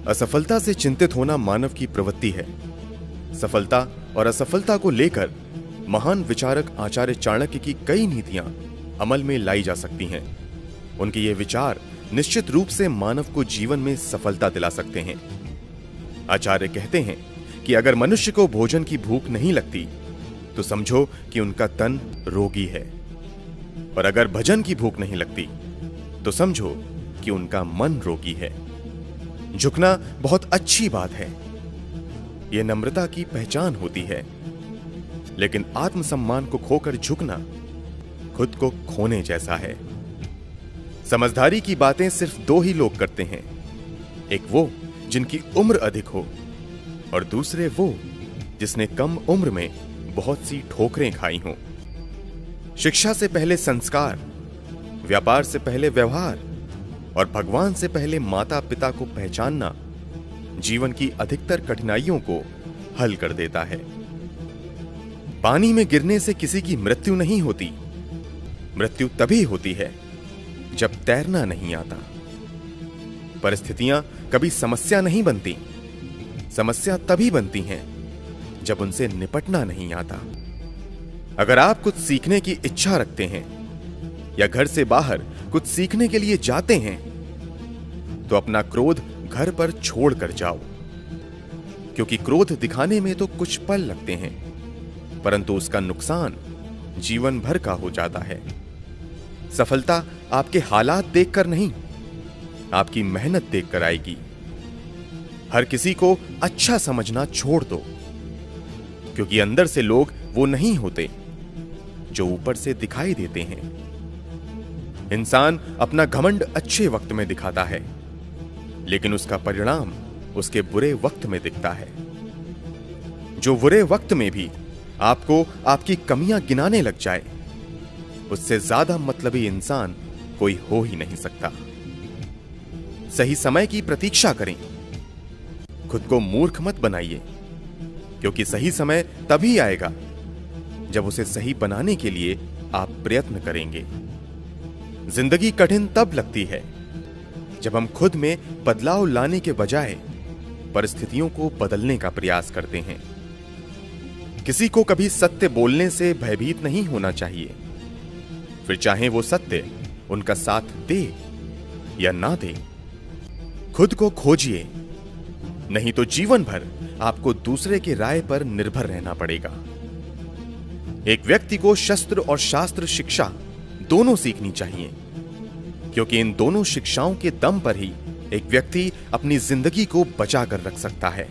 असफलता से चिंतित होना मानव की प्रवृत्ति है। सफलता और असफलता को लेकर महान विचारक आचार्य चाणक्य की कई नीतियां अमल में लाई जा सकती हैं। उनके ये विचार निश्चित रूप से मानव को जीवन में सफलता दिला सकते हैं। आचार्य कहते हैं कि अगर मनुष्य को भोजन की भूख नहीं लगती तो समझो कि उनका तन रोगी है, और अगर भजन की भूख नहीं लगती तो समझो कि उनका मन रोगी है। झुकना बहुत अच्छी बात है, यह नम्रता की पहचान होती है, लेकिन आत्मसम्मान को खोकर झुकना खुद को खोने जैसा है। समझदारी की बातें सिर्फ दो ही लोग करते हैं, एक वो जिनकी उम्र अधिक हो और दूसरे वो जिसने कम उम्र में बहुत सी ठोकरें खाई हों। शिक्षा से पहले संस्कार, व्यापार से पहले व्यवहार और भगवान से पहले माता पिता को पहचानना जीवन की अधिकतर कठिनाइयों को हल कर देता है। पानी में गिरने से किसी की मृत्यु नहीं होती, मृत्यु तभी होती है जब तैरना नहीं आता। परिस्थितियां कभी समस्या नहीं बनती, समस्या तभी बनती हैं जब उनसे निपटना नहीं आता। अगर आप कुछ सीखने की इच्छा रखते हैं या घर से बाहर कुछ सीखने के लिए जाते हैं तो अपना क्रोध घर पर छोड़कर जाओ, क्योंकि क्रोध दिखाने में तो कुछ पल लगते हैं, परंतु उसका नुकसान जीवन भर का हो जाता है। सफलता आपके हालात देखकर नहीं, आपकी मेहनत देखकर आएगी। हर किसी को अच्छा समझना छोड़ दो, क्योंकि अंदर से लोग वो नहीं होते जो ऊपर से दिखाई देते हैं। इंसान अपना घमंड अच्छे वक्त में दिखाता है, लेकिन उसका परिणाम उसके बुरे वक्त में दिखता है। जो बुरे वक्त में भी आपको आपकी कमियां गिनाने लग जाए, उससे ज्यादा मतलबी इंसान कोई हो ही नहीं सकता। सही समय की प्रतीक्षा करें, खुद को मूर्ख मत बनाइए, क्योंकि सही समय तभी आएगा जब उसे सही बनाने के लिए आप प्रयत्न करेंगे। जिंदगी कठिन तब लगती है जब हम खुद में बदलाव लाने के बजाय परिस्थितियों को बदलने का प्रयास करते हैं। किसी को कभी सत्य बोलने से भयभीत नहीं होना चाहिए, फिर चाहे वो सत्य उनका साथ दे या ना दे। खुद को खोजिए, नहीं तो जीवन भर आपको दूसरे की राय पर निर्भर रहना पड़ेगा। एक व्यक्ति को शस्त्र और शास्त्र शिक्षा दोनों सीखनी चाहिए, क्योंकि इन दोनों शिक्षाओं के दम पर ही एक व्यक्ति अपनी जिंदगी को बचा कर रख सकता है।